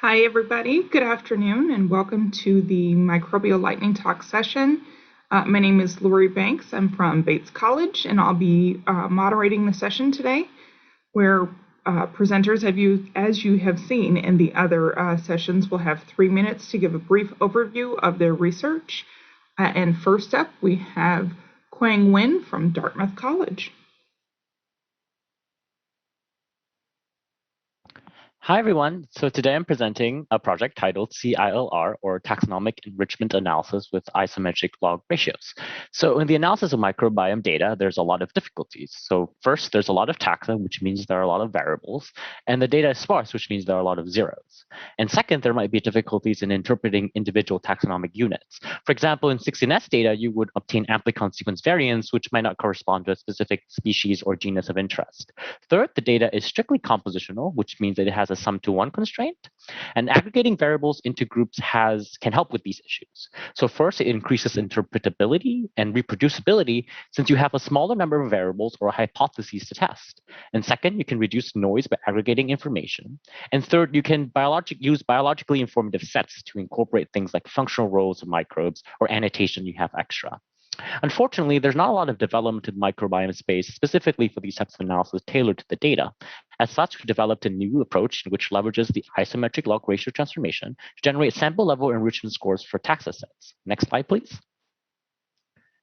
Hi, everybody. Good afternoon, and welcome to the Microbial Lightning Talk session. My name is Lori Banks. I'm from Bates College, and I'll be moderating the session today, where presenters, as you have seen in the other sessions, will have 3 minutes to give a brief overview of their research. And first up, we have Quang Nguyen from Dartmouth College. Hi, everyone. So today I'm presenting a project titled CILR, or Taxonomic Enrichment Analysis with Isometric Log Ratios. So in the analysis of microbiome data, there's a lot of difficulties. So first, there's a lot of taxa, which means there are a lot of variables, and the data is sparse, which means there are a lot of zeros. And second, there might be difficulties in interpreting individual taxonomic units. For example, in 16S data, you would obtain amplicon sequence variants, which might not correspond to a specific species or genus of interest. Third, the data is strictly compositional, which means that it has a sum to one constraint. And aggregating variables into groups can help with these issues. So first, it increases interpretability and reproducibility since you have a smaller number of variables or hypotheses to test. And second, you can reduce noise by aggregating information. And third, you can use biologically informative sets to incorporate things like functional roles of microbes or annotation you have extra. Unfortunately, there's not a lot of development in the microbiome space specifically for these types of analysis tailored to the data. As such, we developed a new approach which leverages the isometric log ratio transformation to generate sample level enrichment scores for taxa sets. Next slide, please.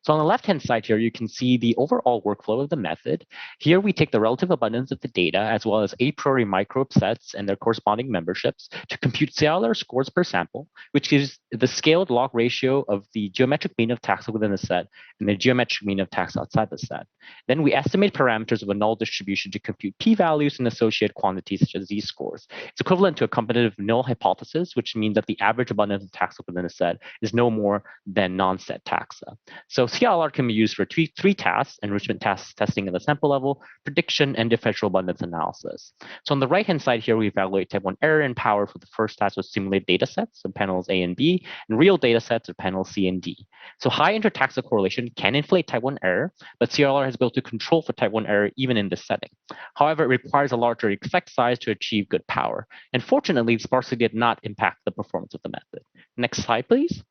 So on the left-hand side here, you can see the overall workflow of the method. Here we take the relative abundance of the data as well as a priori microbe sets and their corresponding memberships to compute CLR scores per sample, which is the scaled log ratio of the geometric mean of taxa within the set and the geometric mean of taxa outside the set. Then we estimate parameters of a null distribution to compute p-values and associated quantities such as z-scores. It's equivalent to a competitive null hypothesis, which means that the average abundance of taxa within a set is no more than non-set taxa. So CLR can be used for three tasks: enrichment tasks testing at the sample level, prediction, and differential abundance analysis. So on the right-hand side here, we evaluate type 1 error and power for the first task with simulated data sets of panels A and B, and real data sets of panels C and D. So high intertaxa correlation can inflate type 1 error, but CLR has built a control for type 1 error even in this setting. However, it requires a larger effect size to achieve good power. And fortunately, sparsity did not impact the performance of the method. Next slide, please.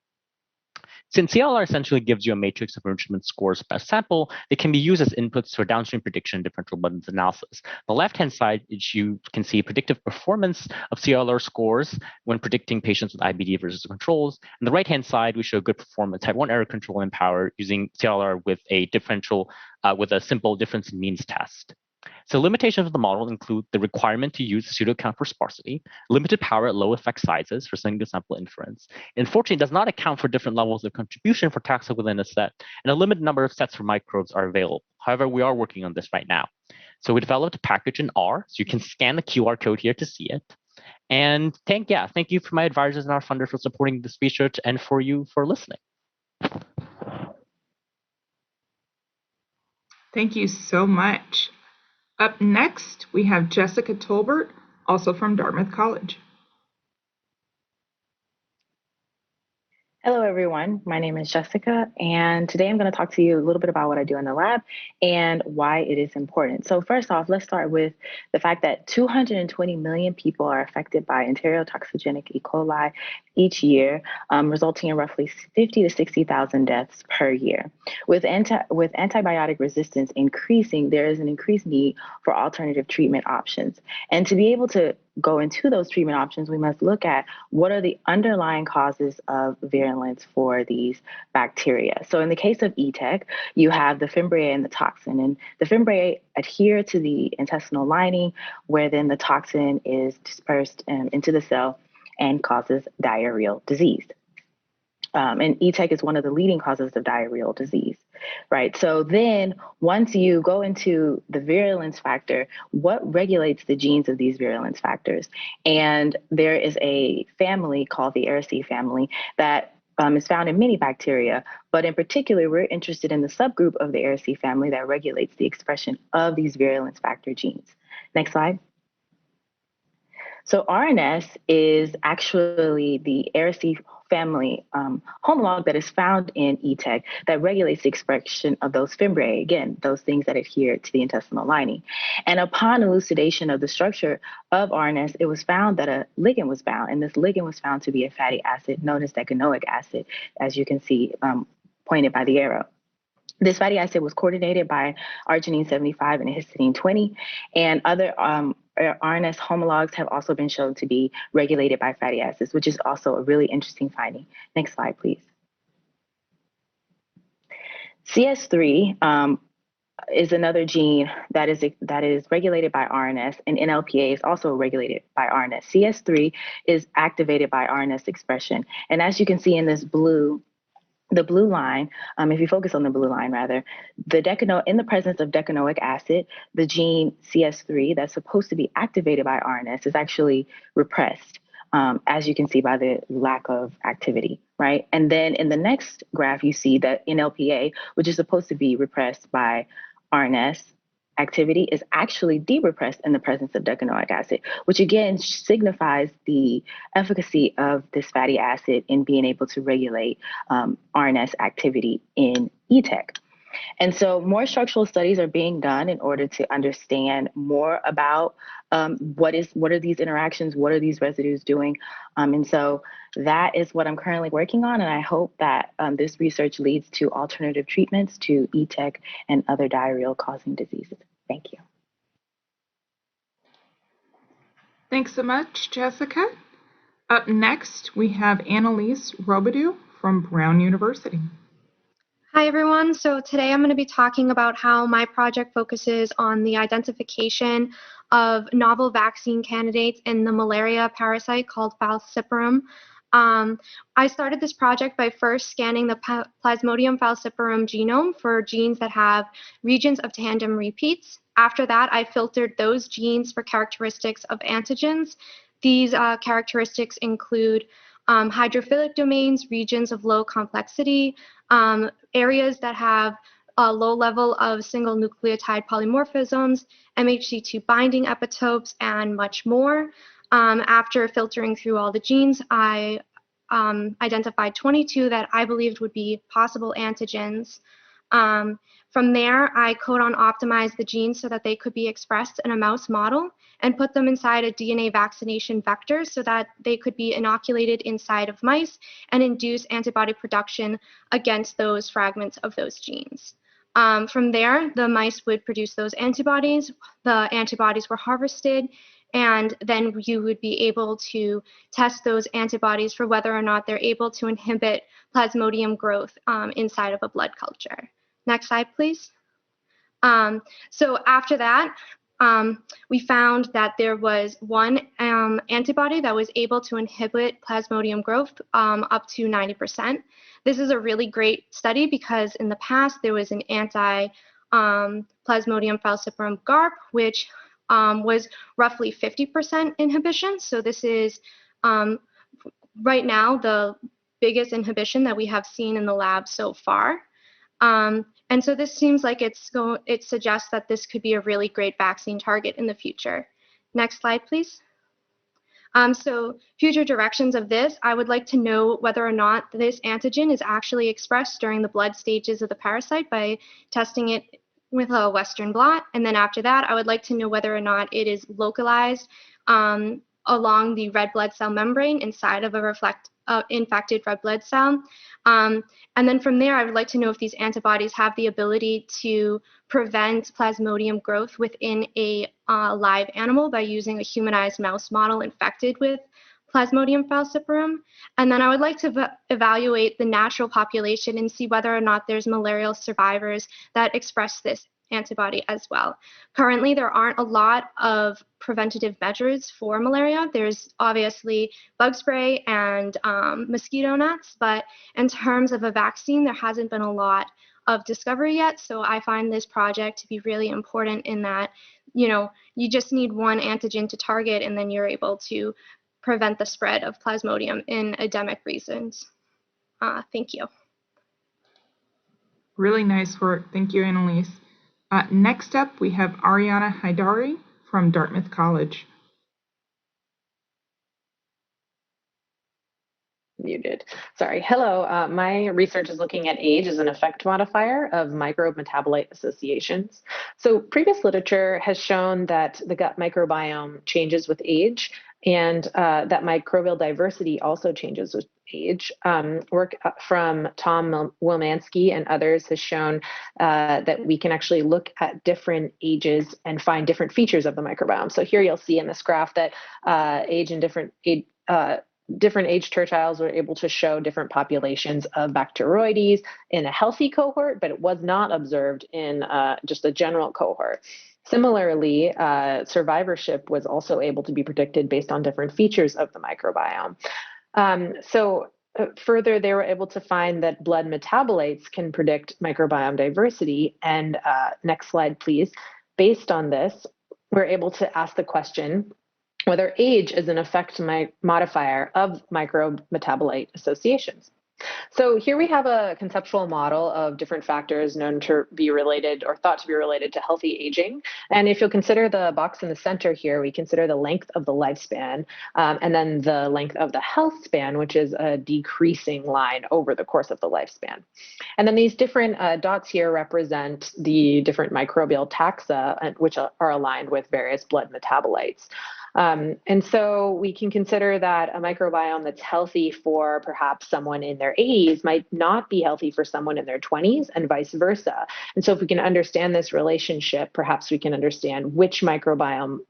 Since CLR essentially gives you a matrix of enrichment scores per sample, they can be used as inputs for downstream prediction and differential abundance analysis. The left-hand side, you can see predictive performance of CLR scores when predicting patients with IBD versus controls. On the right-hand side, we show good performance, type 1 error control and power using CLR with a with a simple difference in means test. So limitations of the model include the requirement to use pseudocount for sparsity, limited power at low effect sizes for single sample inference. Unfortunately, it does not account for different levels of contribution for taxa within a set, and a limited number of sets for microbes are available. However, we are working on this right now. So we developed a package in R, so you can scan the QR code here to see it. And thank you for my advisors and our funders for supporting this research and for you for listening. Thank you so much. Up next, we have Jessica Tolbert, also from Dartmouth College. Hello, everyone. My name is Jessica, and today I'm going to talk to you a little bit about what I do in the lab and why it is important. So first off, let's start with the fact that 220 million people are affected by enterotoxigenic E. coli each year, resulting in roughly 50 to 60,000 deaths per year. With antibiotic resistance increasing, there is an increased need for alternative treatment options. And to be able to go into those treatment options, we must look at what are the underlying causes of virulence for these bacteria. So in the case of ETEC, you have the fimbriae and the toxin, and the fimbriae adhere to the intestinal lining, where then the toxin is dispersed into the cell and causes diarrheal disease. And ETEC is one of the leading causes of diarrheal disease, right? So then once you go into the virulence factor, what regulates the genes of these virulence factors? And there is a family called the Araceae family that is found in many bacteria, but in particular, we're interested in the subgroup of the Araceae family that regulates the expression of these virulence factor genes. Next slide. So RNS is actually the Araceae family homolog that is found in ETEC that regulates the expression of those fimbriae, again, those things that adhere to the intestinal lining. And upon elucidation of the structure of RNS, it was found that a ligand was bound, and this ligand was found to be a fatty acid known as decanoic acid, as you can see pointed by the arrow. This fatty acid was coordinated by arginine 75 and histidine 20, and other RNS homologs have also been shown to be regulated by fatty acids, which is also a really interesting finding. Next slide, please. CS3 is another gene that is regulated by RNS, and NLPA is also regulated by RNS. CS3 is activated by RNS expression, and as you can see in this the blue line, if you focus on the blue line rather, in the presence of decanoic acid, the gene CS3 that's supposed to be activated by RNS is actually repressed, as you can see by the lack of activity, right? And then in the next graph, you see that NLPA, which is supposed to be repressed by RNS activity, is actually de-repressed in the presence of decanoic acid, which again signifies the efficacy of this fatty acid in being able to regulate RNS activity in ETEC. And so more structural studies are being done in order to understand more about what are these interactions, what are these residues doing. And so that is what I'm currently working on. And I hope that this research leads to alternative treatments to ETEC and other diarrheal causing diseases. Thank you. Thanks so much, Jessica. Up next, we have Annalise Robidoux from Brown University. Hi, everyone. So today I'm going to be talking about how my project focuses on the identification of novel vaccine candidates in the malaria parasite called falciparum. I started this project by first scanning the Plasmodium falciparum genome for genes that have regions of tandem repeats. After that, I filtered those genes for characteristics of antigens. These characteristics include hydrophilic domains, regions of low complexity, areas that have a low level of single nucleotide polymorphisms, MHC2 binding epitopes, and much more. After filtering through all the genes, I identified 22 that I believed would be possible antigens. From there, I codon optimized the genes so that they could be expressed in a mouse model and put them inside a DNA vaccination vector so that they could be inoculated inside of mice and induce antibody production against those fragments of those genes. From there, the mice would produce those antibodies. The antibodies were harvested, and then you would be able to test those antibodies for whether or not they're able to inhibit Plasmodium growth inside of a blood culture. Next slide, please. So after that, we found that there was one antibody that was able to inhibit Plasmodium growth up to 90%. This is a really great study because in the past there was an anti-Plasmodium falciparum GARP, which was roughly 50% inhibition. So this is right now the biggest inhibition that we have seen in the lab so far. And so this seems like it suggests that this could be a really great vaccine target in the future. Next slide, please. So future directions of this, I would like to know whether or not this antigen is actually expressed during the blood stages of the parasite by testing it with a Western blot. And then after that, I would like to know whether or not it is localized along the red blood cell membrane inside of a infected red blood cell. And then from there, I would like to know if these antibodies have the ability to prevent Plasmodium growth within a live animal by using a humanized mouse model infected with Plasmodium falciparum. And then I would like to evaluate the natural population and see whether or not there's malarial survivors that express this antibody as well. Currently, there aren't a lot of preventative measures for malaria. There's obviously bug spray and mosquito nets, but in terms of a vaccine, there hasn't been a lot of discovery yet. So I find this project to be really important in that, you just need one antigen to target and then you're able to prevent the spread of Plasmodium in endemic regions. Thank you. Really nice work. Thank you, Annalise. Next up, we have Ariana Haidari from Dartmouth College. Muted. Sorry. Hello. My research is looking at age as an effect modifier of microbe metabolite associations. So previous literature has shown that the gut microbiome changes with age, and that microbial diversity also changes with age. Work from Tom Wilmansky and others has shown that we can actually look at different ages and find different features of the microbiome. So here you'll see in this graph that age in different age tertiles were able to show different populations of Bacteroides in a healthy cohort, but it was not observed in just a general cohort. Similarly, survivorship was also able to be predicted based on different features of the microbiome. Further, they were able to find that blood metabolites can predict microbiome diversity. And next slide, please. Based on this, we're able to ask the question whether age is an effect modifier of microbe metabolite associations. So here we have a conceptual model of different factors known to be related or thought to be related to healthy aging. And if you'll consider the box in the center here, we consider the length of the lifespan and then the length of the health span, which is a decreasing line over the course of the lifespan. And then these different dots here represent the different microbial taxa, which are aligned with various blood metabolites. And so we can consider that a microbiome that's healthy for perhaps someone in their 80s might not be healthy for someone in their 20s and vice versa. And so if we can understand this relationship, perhaps we can understand which microbiome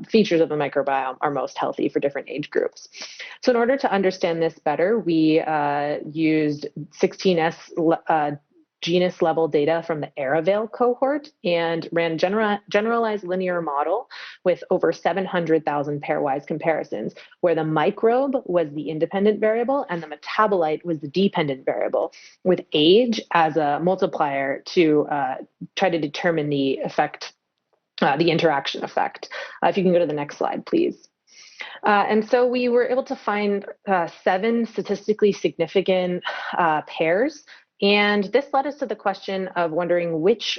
features of the microbiome are most healthy for different age groups. So in order to understand this better, we used 16S genus level data from the Aravale cohort and ran generalized linear model with over 700,000 pairwise comparisons, where the microbe was the independent variable and the metabolite was the dependent variable, with age as a multiplier to try to determine the effect, the interaction effect. If you can go to the next slide, please. And so we were able to find 7 statistically significant pairs. And this led us to the question of wondering which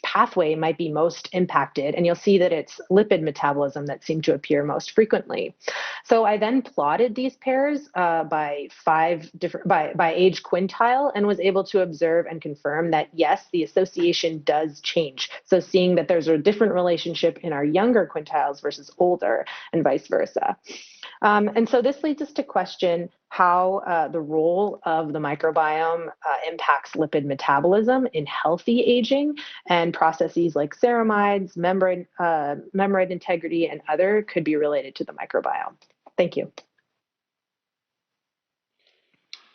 pathway might be most impacted. And you'll see that it's lipid metabolism that seemed to appear most frequently. So I then plotted these pairs by age quintile and was able to observe and confirm that yes, the association does change. So seeing that there's a different relationship in our younger quintiles versus older and vice versa. And so this leads us to question how the role of the microbiome impacts lipid metabolism in healthy aging, and processes like ceramides, membrane integrity, and other could be related to the microbiome. Thank you.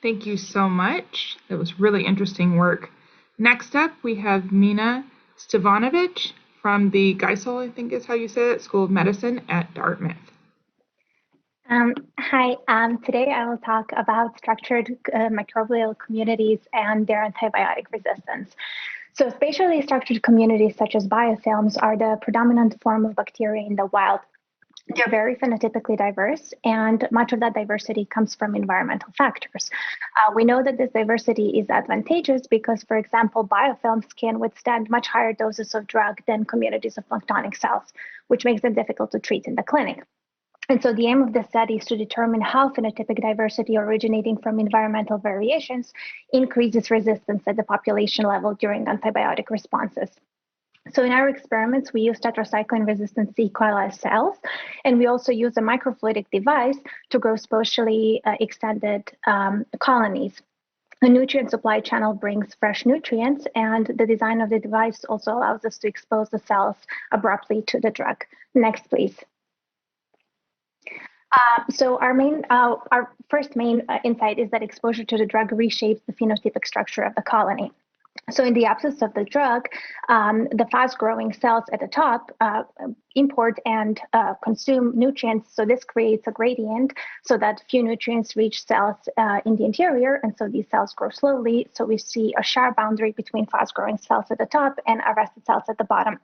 Thank you so much. That was really interesting work. Next up, we have Mina Stevanovic from the Geisel, I think is how you say it, School of Medicine at Dartmouth. Hi, today I will talk about structured microbial communities and their antibiotic resistance. So spatially structured communities such as biofilms are the predominant form of bacteria in the wild. They're very phenotypically diverse, and much of that diversity comes from environmental factors. We know that this diversity is advantageous because, for example, biofilms can withstand much higher doses of drug than communities of planktonic cells, which makes them difficult to treat in the clinic. And so the aim of this study is to determine how phenotypic diversity originating from environmental variations increases resistance at the population level during antibiotic responses. So in our experiments, we use tetracycline-resistant C. coli cells, and we also use a microfluidic device to grow spatially extended colonies. The nutrient supply channel brings fresh nutrients, and the design of the device also allows us to expose the cells abruptly to the drug. Next, please. So our first main insight is that exposure to the drug reshapes the phenotypic structure of the colony. So in the absence of the drug, the fast-growing cells at the top import and consume nutrients. So this creates a gradient so that few nutrients reach cells in the interior, and so these cells grow slowly. So we see a sharp boundary between fast-growing cells at the top and arrested cells at the bottom.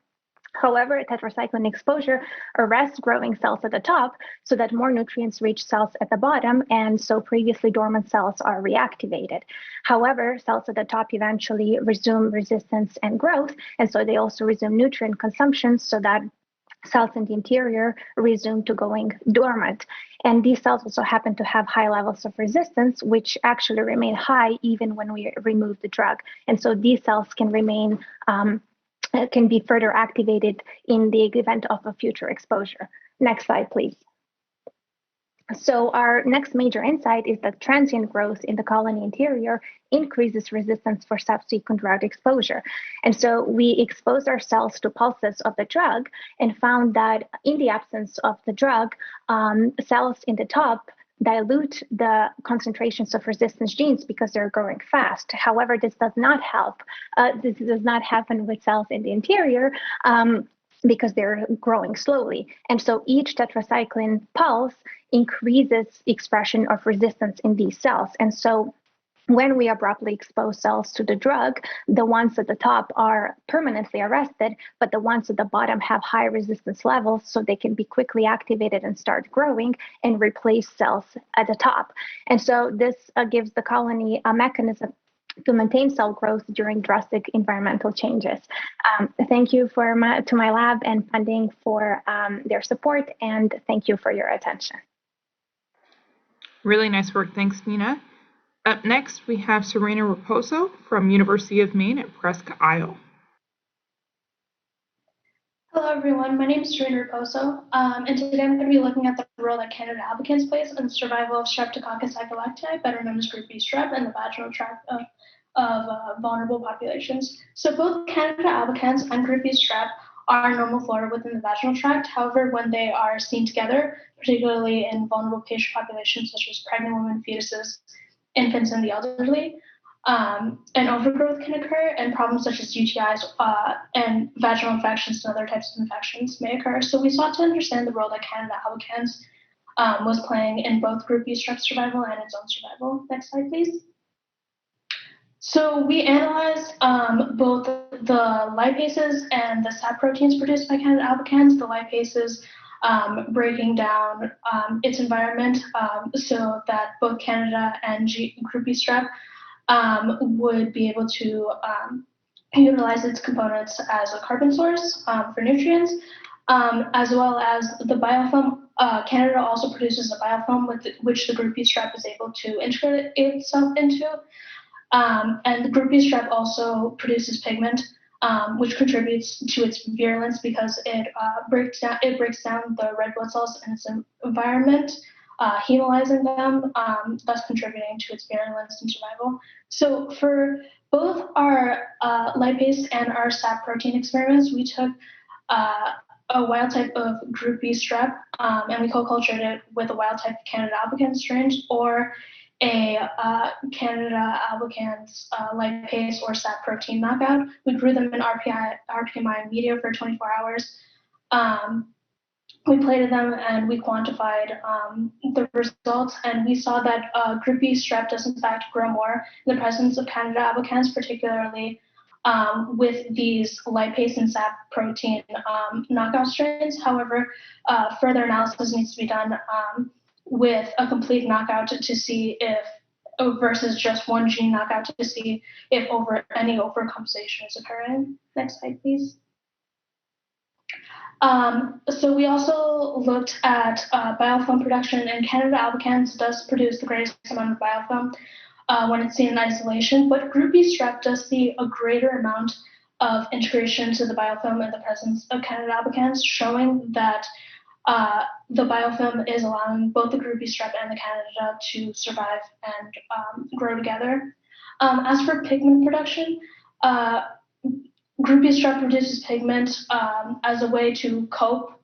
However, tetracycline exposure arrests growing cells at the top so that more nutrients reach cells at the bottom, and so previously dormant cells are reactivated. However, cells at the top eventually resume resistance and growth, and so they also resume nutrient consumption so that cells in the interior resume to going dormant. And these cells also happen to have high levels of resistance, which actually remain high even when we remove the drug. And so these cells can remain, can be further activated in the event of a future exposure. Next slide, please. So our next major insight is that transient growth in the colony interior increases resistance for subsequent drug exposure. And so we exposed our cells to pulses of the drug and found that in the absence of the drug, cells in the top dilute the concentrations of resistance genes because they're growing fast. However, this does not help. This does not happen with cells in the interior. Because they're growing slowly. And so each tetracycline pulse increases expression of resistance in these cells. And so when we abruptly expose cells to the drug, the ones at the top are permanently arrested, but the ones at the bottom have high resistance levels, so they can be quickly activated and start growing and replace cells at the top. And so this gives the colony a mechanism to maintain cell growth during drastic environmental changes. Thank you to my lab and funding for their support, and thank you for your attention. Really nice work. Thanks, Nina. Up next, we have Serena Raposo from University of Maine at Presque Isle. Hello, everyone. My name is Serena Raposo, and today I'm going to be looking at the role that Candida albicans plays in the survival of Streptococcus agalactiae, better known as Group B strep, and the vaginal tract of vulnerable populations. So both Candida albicans and Group B strep are normal flora within the vaginal tract. However, when they are seen together, particularly in vulnerable patient populations such as pregnant women, fetuses, infants, and the elderly, an overgrowth can occur, and problems such as UTIs and vaginal infections and other types of infections may occur. So we sought to understand the role that Candida albicans was playing in both Group B strep survival and its own survival. Next slide, please. So we analyzed both the lipases and the SAP proteins produced by Candida albicans. The lipases breaking down its environment so that both Candida and Group B strep would be able to utilize its components as a carbon source for nutrients, as well as the biofilm. Candida also produces a biofilm which the Group B strep is able to integrate itself into. And the Group B strep also produces pigment, which contributes to its virulence because it breaks down the red blood cells in its environment, hemolyzing them, thus contributing to its virulence and survival. So for both our lipase and our SAP protein experiments, we took a wild type of Group B strep, and we co-cultured it with a wild type of Candida albicans strains, or a Candida albicans lipase or SAP protein knockout. We grew them in RPMI media for 24 hours. We plated them and we quantified the results, and we saw that Group B strep does in fact grow more in the presence of Candida albicans, particularly with these lipase and SAP protein knockout strains. However, further analysis needs to be done with a complete knockout to see if, versus just one gene knockout to see if any overcompensation is occurring. Next slide, please. So we also looked at biofilm production, and Candida albicans does produce the greatest amount of biofilm when it's seen in isolation, but Group B strep does see a greater amount of integration to the biofilm in the presence of Candida albicans, showing that the biofilm is allowing both the Group B strep and the Candida to survive and grow together. As for pigment production, Group B strep produces pigment as a way to cope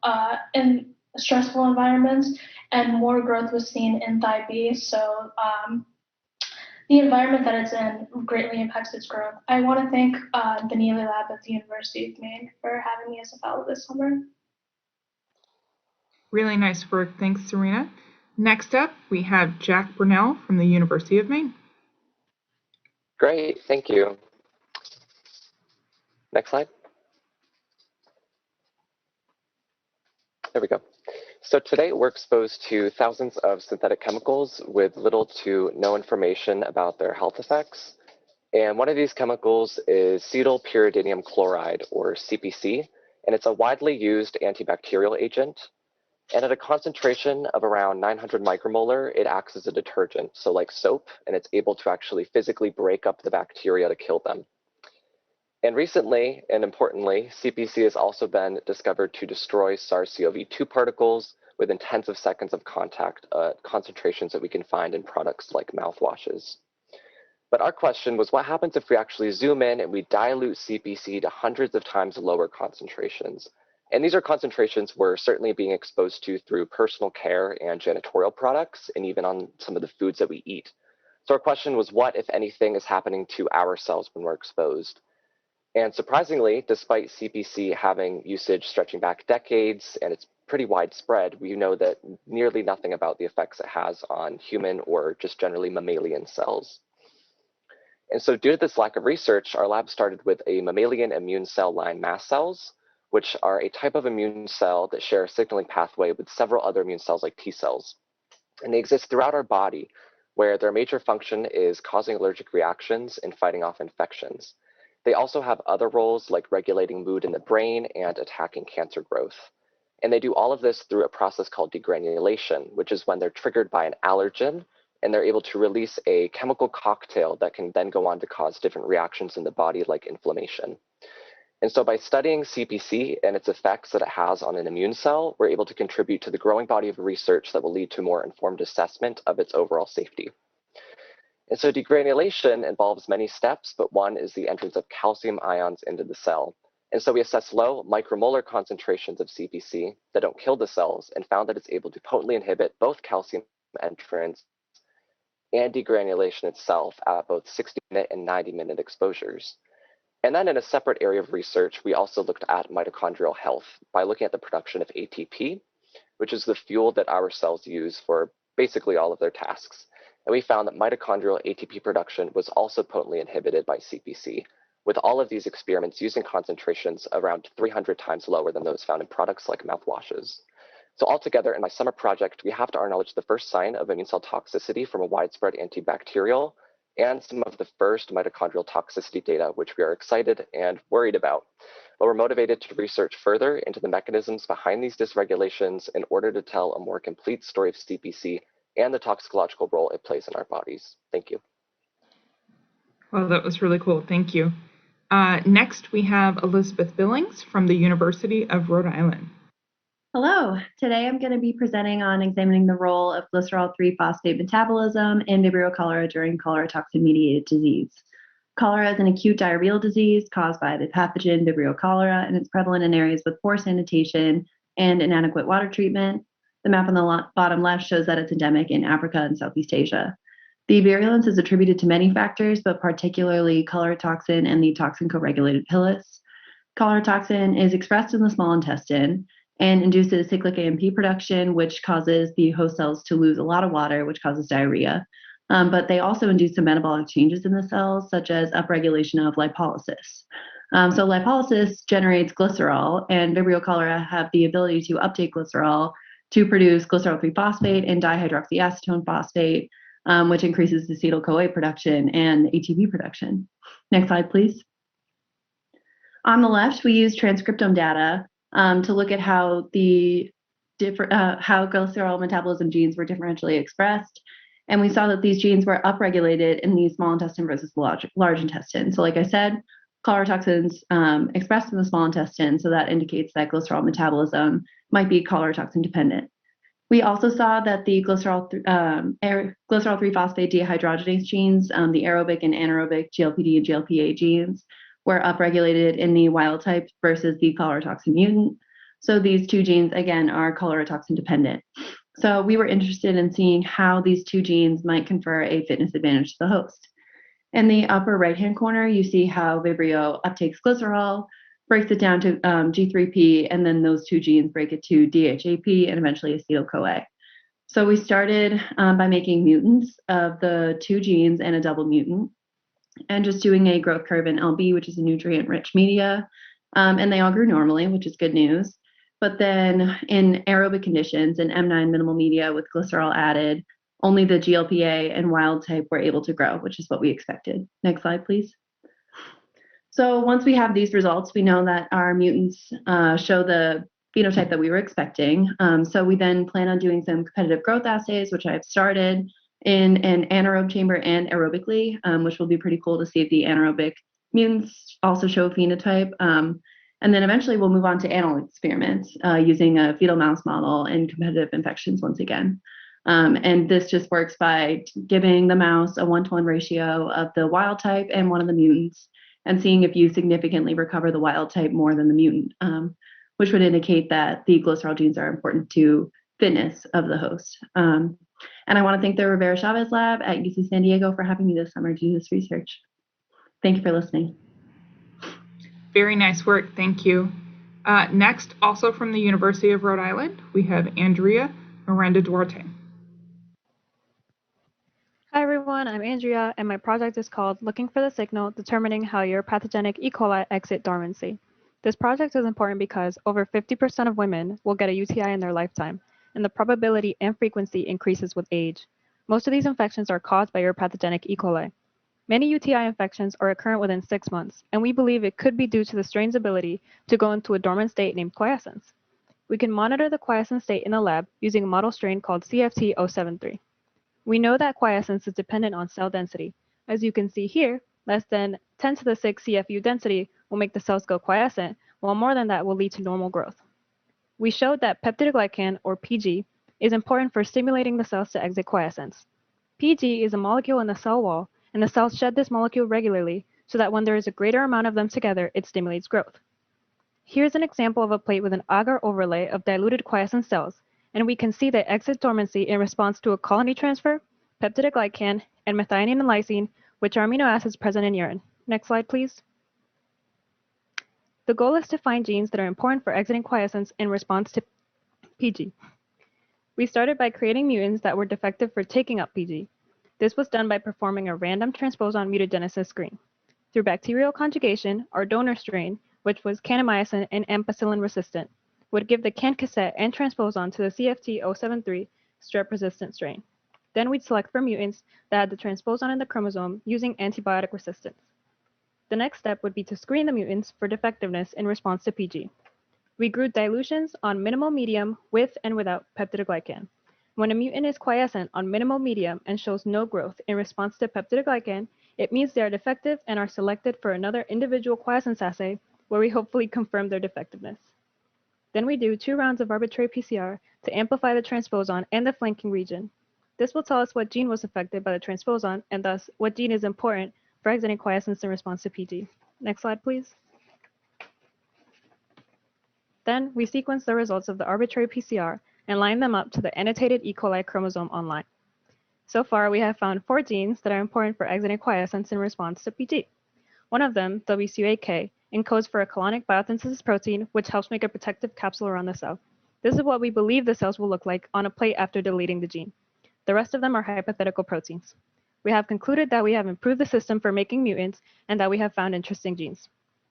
in stressful environments, and more growth was seen in Thigh B. So the environment that it's in greatly impacts its growth. I want to thank the Neely Lab at the University of Maine for having me as a fellow this summer. Really nice work. Thanks, Serena. Next up, we have Jack Brunell from the University of Maine. Great, thank you. Next slide. There we go. So today we're exposed to thousands of synthetic chemicals with little to no information about their health effects. And one of these chemicals is cetyl pyridinium chloride, or CPC, and it's a widely used antibacterial agent. And at a concentration of around 900 micromolar, it acts as a detergent, so like soap, and it's able to actually physically break up the bacteria to kill them. And recently, and importantly, CPC has also been discovered to destroy SARS-CoV-2 particles within tens of seconds of contact, concentrations that we can find in products like mouthwashes. But our question was, what happens if we actually zoom in and we dilute CPC to hundreds of times lower concentrations? And these are concentrations we're certainly being exposed to through personal care and janitorial products, and even on some of the foods that we eat. So our question was, what, if anything, is happening to our cells when we're exposed? And surprisingly, despite CPC having usage stretching back decades and it's pretty widespread, we know that nearly nothing about the effects it has on human or just generally mammalian cells. And so due to this lack of research, our lab started with a mammalian immune cell line mast cells, which are a type of immune cell that share a signaling pathway with several other immune cells like T cells. And they exist throughout our body, where their major function is causing allergic reactions and fighting off infections. They also have other roles like regulating mood in the brain and attacking cancer growth. And they do all of this through a process called degranulation, which is when they're triggered by an allergen and they're able to release a chemical cocktail that can then go on to cause different reactions in the body like inflammation. And so by studying CPC and its effects that it has on an immune cell, we're able to contribute to the growing body of research that will lead to more informed assessment of its overall safety. And so degranulation involves many steps, but one is the entrance of calcium ions into the cell. And so we assessed low micromolar concentrations of CPC that don't kill the cells and found that it's able to potently inhibit both calcium entrance and degranulation itself at both 60-minute and 90-minute exposures. And then in a separate area of research, we also looked at mitochondrial health by looking at the production of ATP, which is the fuel that our cells use for basically all of their tasks. And we found that mitochondrial ATP production was also potently inhibited by CPC, with all of these experiments using concentrations around 300 times lower than those found in products like mouthwashes. So altogether, in my summer project, we have to our knowledge the first sign of immune cell toxicity from a widespread antibacterial and some of the first mitochondrial toxicity data, which we are excited and worried about. But we're motivated to research further into the mechanisms behind these dysregulations in order to tell a more complete story of CPC and the toxicological role it plays in our bodies. Thank you. Well, that was really cool. Thank you. Next, we have Elizabeth Billings from the University of Rhode Island. Hello. Today I'm going to be presenting on examining the role of glycerol 3-phosphate metabolism in Vibrio cholera during cholera toxin-mediated disease. Cholera is an acute diarrheal disease caused by the pathogen Vibrio cholera, and it's prevalent in areas with poor sanitation and inadequate water treatment. The map on the bottom left shows that it's endemic in Africa and Southeast Asia. The virulence is attributed to many factors, but particularly cholera toxin and the toxin co-regulated pilus. Cholera toxin is expressed in the small intestine and induces cyclic AMP production, which causes the host cells to lose a lot of water, which causes diarrhea. But they also induce some metabolic changes in the cells, such as upregulation of lipolysis. So lipolysis generates glycerol, and Vibrio cholera have the ability to uptake glycerol to produce glycerol 3-phosphate and dihydroxyacetone phosphate, which increases acetyl-CoA production and ATP production. Next slide, please. On the left, we use transcriptome data to look at how how glycerol metabolism genes were differentially expressed. And we saw that these genes were upregulated in the small intestine versus the large intestine. So like I said, cholera toxins expressed in the small intestine, so that indicates that glycerol metabolism might be cholera toxin dependent. We also saw that the glycerol 3-phosphate dehydrogenase genes, the aerobic and anaerobic GLPD and GLPA genes, were upregulated in the wild type versus the cholera toxin mutant. So these two genes, again, are cholera toxin dependent. So we were interested in seeing how these two genes might confer a fitness advantage to the host. In the upper right-hand corner, you see how Vibrio uptakes glycerol, breaks it down to G3P, and then those two genes break it to DHAP and eventually acetyl-CoA. So we started by making mutants of the two genes and a double mutant, and just doing a growth curve in LB, which is a nutrient-rich media, and they all grew normally, which is good news. But then in aerobic conditions, in M9 minimal media with glycerol added, only the GLPA and wild type were able to grow, which is what we expected. Next slide, please. So once we have these results, we know that our mutants show the phenotype that we were expecting. So we then plan on doing some competitive growth assays, which I've started in an anaerobe chamber and aerobically, which will be pretty cool to see if the anaerobic mutants also show phenotype. And then eventually we'll move on to animal experiments using a fetal mouse model and competitive infections once again. And this just works by giving the mouse a 1-to-1 ratio of the wild type and one of the mutants, and seeing if you significantly recover the wild type more than the mutant, which would indicate that the glycerol genes are important to fitness of the host. And I want to thank the Rivera Chavez Lab at UC San Diego for having me this summer to do this research. Thank you for listening. Very nice work, thank you. Next, also from the University of Rhode Island, we have Andrea Miranda Duarte. Hi everyone, I'm Andrea, and my project is called Looking for the Signal, Determining How Your Pathogenic E. coli Exit Dormancy. This project is important because over 50% of women will get a UTI in their lifetime, and the probability and frequency increases with age. Most of these infections are caused by your pathogenic E. coli. Many UTI infections are occurrent within 6 months, and we believe it could be due to the strain's ability to go into a dormant state named quiescence. We can monitor the quiescent state in the lab using a model strain called CFT073. We know that quiescence is dependent on cell density. As you can see here, less than 10 to the 6 CFU density will make the cells go quiescent, while more than that will lead to normal growth. We showed that peptidoglycan, or PG, is important for stimulating the cells to exit quiescence. PG is a molecule in the cell wall, and the cells shed this molecule regularly so that when there is a greater amount of them together, it stimulates growth. Here's an example of a plate with an agar overlay of diluted quiescent cells, and we can see the exit dormancy in response to a colony transfer, peptidoglycan, and methionine and lysine, which are amino acids present in urine. Next slide, please. The goal is to find genes that are important for exiting quiescence in response to PG. We started by creating mutants that were defective for taking up PG. This was done by performing a random transposon mutagenesis screen. Through bacterial conjugation, our donor strain, which was kanamycin and ampicillin resistant, would give the can cassette and transposon to the CFT073 strep-resistant strain. Then we'd select for mutants that had the transposon in the chromosome using antibiotic resistance. The next step would be to screen the mutants for defectiveness in response to PG. We grew dilutions on minimal medium with and without peptidoglycan. When a mutant is quiescent on minimal medium and shows no growth in response to peptidoglycan, it means they are defective and are selected for another individual quiescence assay where we hopefully confirm their defectiveness. Then we do 2 rounds of arbitrary PCR to amplify the transposon and the flanking region. This will tell us what gene was affected by the transposon and thus what gene is important for exiting quiescence in response to PG. Next slide, please. Then we sequence the results of the arbitrary PCR and line them up to the annotated E. coli chromosome online. So far, we have found 4 genes that are important for exiting quiescence in response to PG. One of them, WCA-K, encodes for a colonic biosynthesis protein, which helps make a protective capsule around the cell. This is what we believe the cells will look like on a plate after deleting the gene. The rest of them are hypothetical proteins. We have concluded that we have improved the system for making mutants and that we have found interesting genes.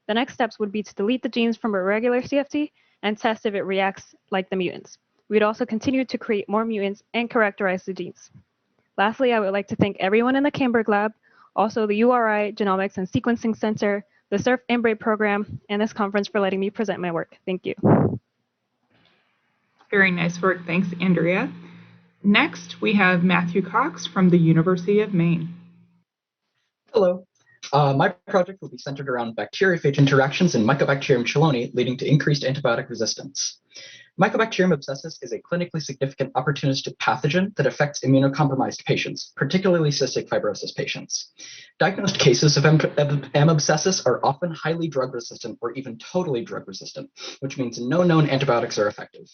The next steps would be to delete the genes from a regular CFT and test if it reacts like the mutants. We'd also continue to create more mutants and characterize the genes. Lastly, I would like to thank everyone in the Camberg Lab, also the URI Genomics and Sequencing Center, the RI-INBRE program, and this conference for letting me present my work. Thank you. Very nice work. Thanks, Andrea. Next, we have Matthew Cox from the University of Maine. Hello. My project will be centered around bacteriophage interactions in Mycobacterium cheloni, leading to increased antibiotic resistance. Mycobacterium abscessus is a clinically significant opportunistic pathogen that affects immunocompromised patients, particularly cystic fibrosis patients. Diagnosed cases of M. abscessus are often highly drug resistant or even totally drug resistant, which means no known antibiotics are effective.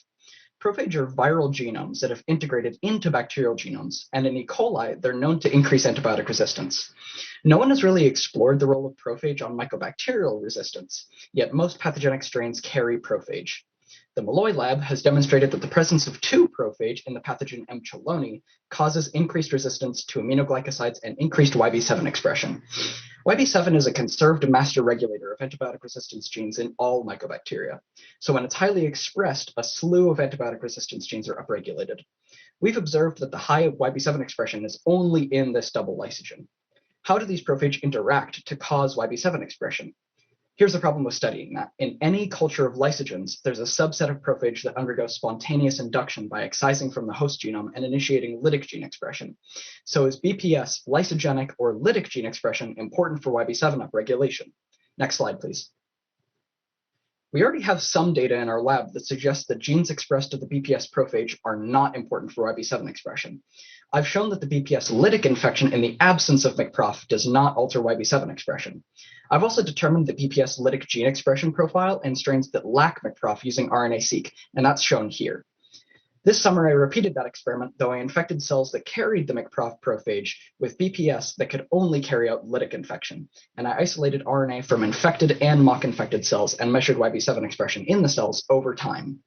Prophage are viral genomes that have integrated into bacterial genomes, and in E. coli, they're known to increase antibiotic resistance. No one has really explored the role of prophage on mycobacterial resistance, yet most pathogenic strains carry prophage. The Malloy lab has demonstrated that the presence of 2 prophage in the pathogen M. cheloni causes increased resistance to aminoglycosides and increased YB7 expression. YB7 is a conserved master regulator of antibiotic resistance genes in all mycobacteria. So when it's highly expressed, a slew of antibiotic resistance genes are upregulated. We've observed that the high YB7 expression is only in this double lysogen. How do these prophage interact to cause YB7 expression? Here's the problem with studying that. In any culture of lysogens, there's a subset of prophage that undergoes spontaneous induction by excising from the host genome and initiating lytic gene expression. So is BPS lysogenic or lytic gene expression important for YB7 upregulation? Next slide, please. We already have some data in our lab that suggests that genes expressed at the BPS prophage are not important for YB7 expression. I've shown that the BPS lytic infection in the absence of McProf does not alter YB7 expression. I've also determined the BPS lytic gene expression profile in strains that lack McProf using RNA-seq, and that's shown here. This summer, I repeated that experiment, though I infected cells that carried the McProf prophage with BPS that could only carry out lytic infection. And I isolated RNA from infected and mock-infected cells and measured YB7 expression in the cells over time.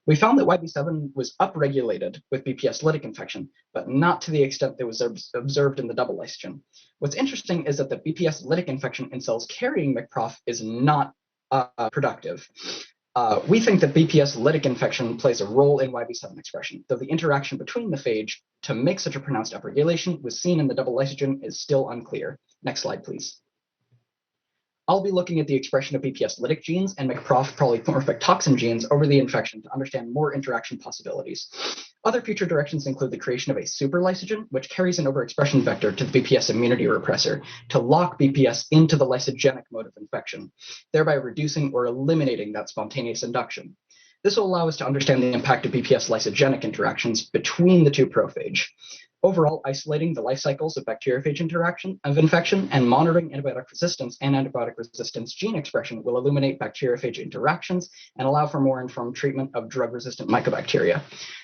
We found that YB7 was upregulated with BPS lytic infection, but not to the extent that was observed in the double lysogen. What's interesting is that the BPS lytic infection in cells carrying McProf is not productive. We think that BPS lytic infection plays a role in YB7 expression, though the interaction between the phage to make such a pronounced upregulation was seen in the double lysogen is still unclear. Next slide, please. I'll be looking at the expression of BPS lytic genes and McProf polymorphic toxin genes over the infection to understand more interaction possibilities. Other future directions include the creation of a super lysogen, which carries an overexpression vector to the BPS immunity repressor to lock BPS into the lysogenic mode of infection, thereby reducing or eliminating that spontaneous induction. This will allow us to understand the impact of BPS lysogenic interactions between the two prophage. Overall, isolating the life cycles of bacteriophage infection and monitoring antibiotic resistance and antibiotic resistance gene expression will illuminate bacteriophage interactions and allow for more informed treatment of drug-resistant mycobacteria.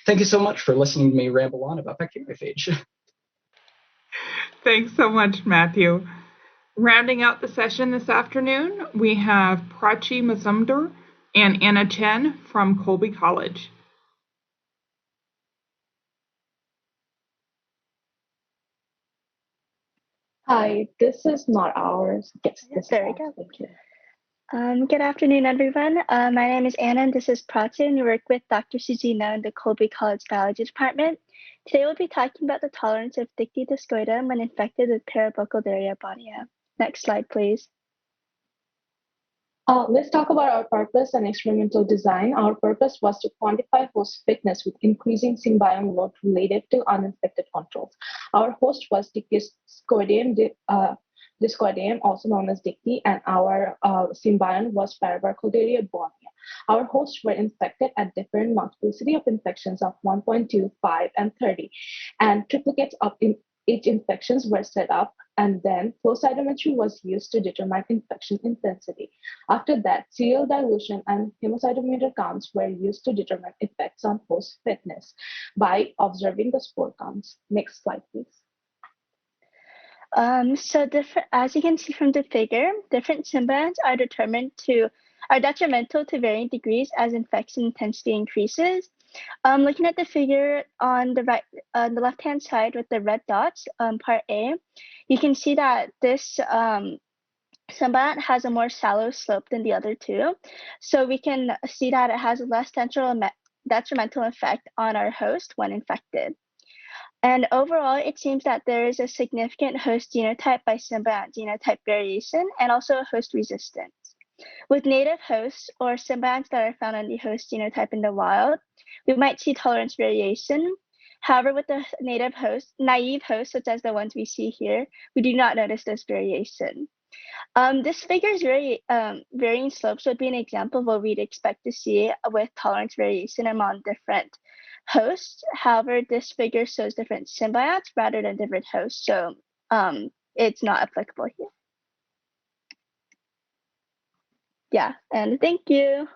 Thank you so much for listening to me ramble on about bacteriophage. Thanks so much, Matthew. Rounding out the session this afternoon, we have Prachi Mazumdar and Anna Chen from Colby College. Hi, this is not ours. Yes, There we go. Thank you. Good afternoon, everyone. My name is Anna, and this is Prachi, and we work with Dr. Suzina in the Colby College Biology Department. Today, we'll be talking about the tolerance of dictydiscoidum when infected with Parabocaldaria bonia. Next slide, please. Let's talk about our purpose and experimental design. Our purpose was to quantify host fitness with increasing symbiome load related to uninfected controls. Our host was dictydiscoidum, also known as dicty, and our symbiont was Parabocaldaria bonia. Our hosts were infected at different multiplicity of infections of 1.2, 5, and 30, and triplicates of each infections were set up, and then flow cytometry was used to determine infection intensity. After that, serial dilution and hemocytometer counts were used to determine effects on host fitness by observing the spore counts. Next slide, please. As you can see from the figure, different symbionts are detrimental to varying degrees as infection intensity increases. Looking at the figure on the left-hand side with the red dots, part A, you can see that this symbiont has a more shallow slope than the other two. So we can see that it has a less detrimental effect on our host when infected. And overall, it seems that there is a significant host genotype by symbiont genotype variation and also host resistance. With native hosts or symbionts that are found on the host genotype in the wild, we might see tolerance variation. However, with the naive hosts, such as the ones we see here, we do not notice this variation. This figure's varying slopes would be an example of what we'd expect to see with tolerance variation among different hosts. However, this figure shows different symbionts rather than different hosts, so it's not applicable here. Yeah, and thank you.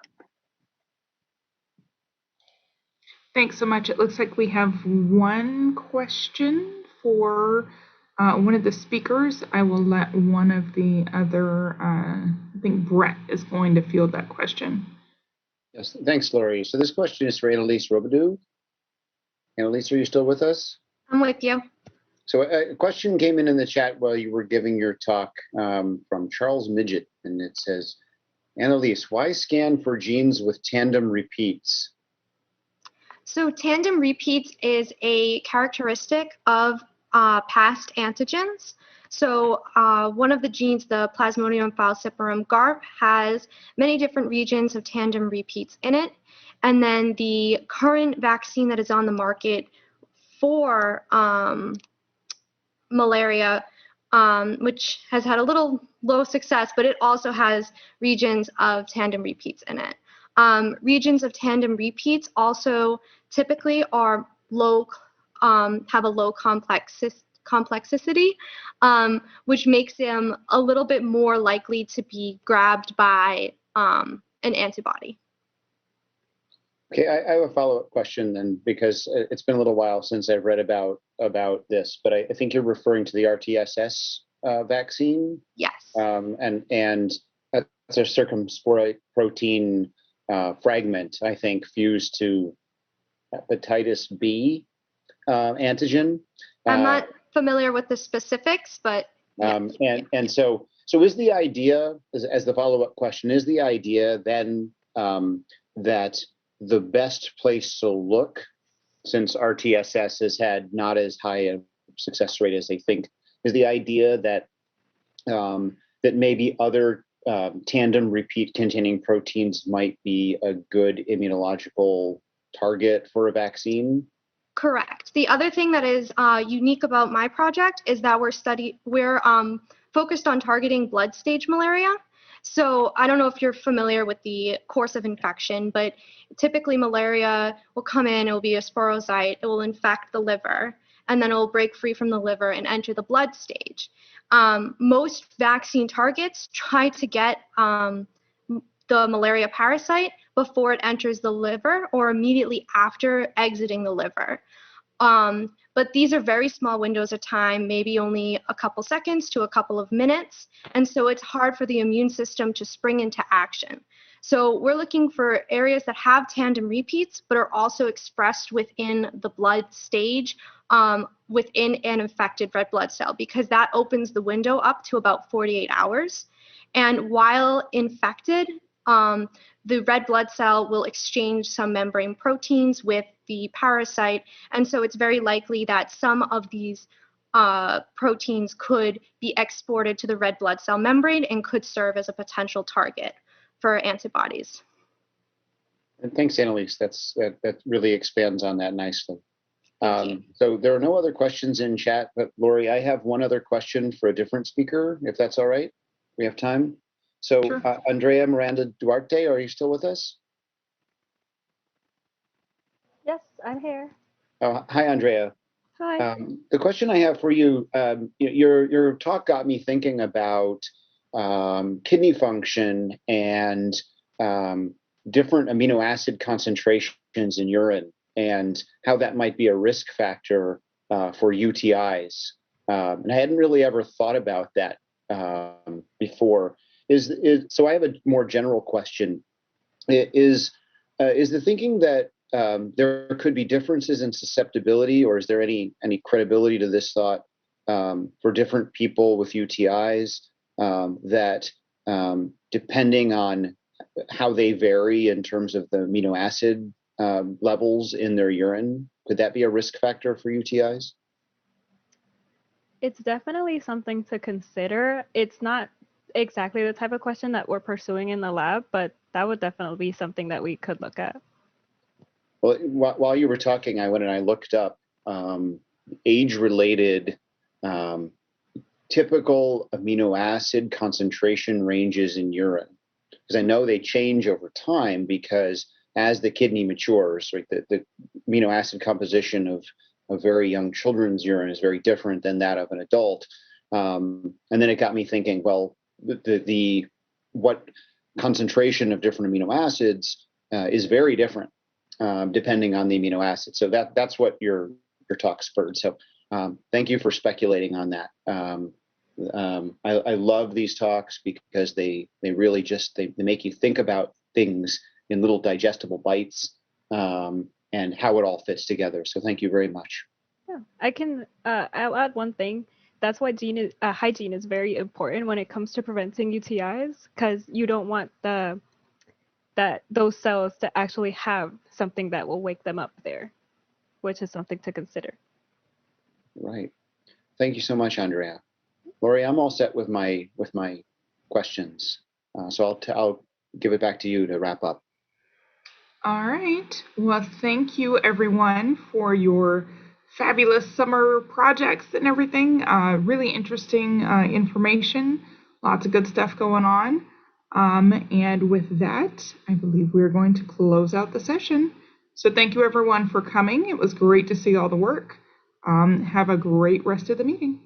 Thanks so much. It looks like we have one question for one of the speakers. I will let one of the other, I think Brett is going to field that question. Yes, thanks, Lori. So this question is for Annalise Robidoux. Annalise, are you still with us? I'm with you. So a question came in the chat while you were giving your talk from Charles Midget, and it says, Annalise, why scan for genes with tandem repeats? So tandem repeats is a characteristic of past antigens. So one of the genes, the Plasmodium falciparum GARP, has many different regions of tandem repeats in it. And then the current vaccine that is on the market for malaria, which has had a little low success, but it also has regions of tandem repeats in it. Regions of tandem repeats also typically are low, have a low complexity, which makes them a little bit more likely to be grabbed by an antibody. Okay, I have a follow-up question then, because it's been a little while since I've read about this, but I think you're referring to the RTSS vaccine. Yes. And that's a circumsporic protein fragment, I think, fused to hepatitis B antigen. I'm not familiar with the specifics, but and so is the idea, as the follow-up question, is the idea then that the best place to look, since RTSS has had not as high a success rate as they think, is the idea that that maybe other tandem repeat containing proteins might be a good immunological target for a vaccine? Correct. The other thing that is unique about my project is that we're focused on targeting blood stage malaria. So I don't know if you're familiar with the course of infection, but typically malaria will come in, it will be a sporocyte, it will infect the liver, and then it will break free from the liver and enter the blood stage. Most vaccine targets try to get the malaria parasite before it enters the liver or immediately after exiting the liver. But these are very small windows of time, maybe only a couple seconds to a couple of minutes. And so it's hard for the immune system to spring into action. So we're looking for areas that have tandem repeats, but are also expressed within the blood stage, within an infected red blood cell, because that opens the window up to about 48 hours. And while infected, the red blood cell will exchange some membrane proteins with the parasite. And so it's very likely that some of these proteins could be exported to the red blood cell membrane and could serve as a potential target for antibodies. And thanks, Annalise. That really expands on that nicely. So there are no other questions in chat, but Lori, I have one other question for a different speaker, if that's all right. We have time. So sure. Andrea Miranda Duarte, are you still with us? Yes, I'm here. Oh, hi, Andrea. Hi. The question I have for you, your talk got me thinking about kidney function and different amino acid concentrations in urine and how that might be a risk factor for UTIs. And I hadn't really ever thought about that before. So I have a more general question. Is the thinking that there could be differences in susceptibility, or is there any credibility to this thought for different people with UTIs that depending on how they vary in terms of the amino acid levels in their urine, could that be a risk factor for UTIs? It's definitely something to consider. It's not exactly the type of question that we're pursuing in the lab, but that would definitely be something that we could look at. Well, while you were talking, I went and I looked up age-related typical amino acid concentration ranges in urine, because I know they change over time, because as the kidney matures, right, the amino acid composition of very young children's urine is very different than that of an adult. And then it got me thinking, well, what concentration of different amino acids is very different depending on the amino acid. So that's what your talk spurred. So thank you for speculating on that. I love these talks because they really just they make you think about things in little digestible bites and how it all fits together. So thank you very much. Yeah, I can I'll add one thing. That's why hygiene is very important when it comes to preventing UTIs, because you don't want those cells to actually have something that will wake them up there, which is something to consider. Right. Thank you so much, Andrea. Lori, I'm all set with my questions. So I'll give it back to you to wrap up. All right. Well, thank you everyone for your fabulous summer projects and everything. Really interesting information. Lots of good stuff going on. And with that, I believe we're going to close out the session. So thank you everyone for coming. It was great to see all the work. Have a great rest of the meeting.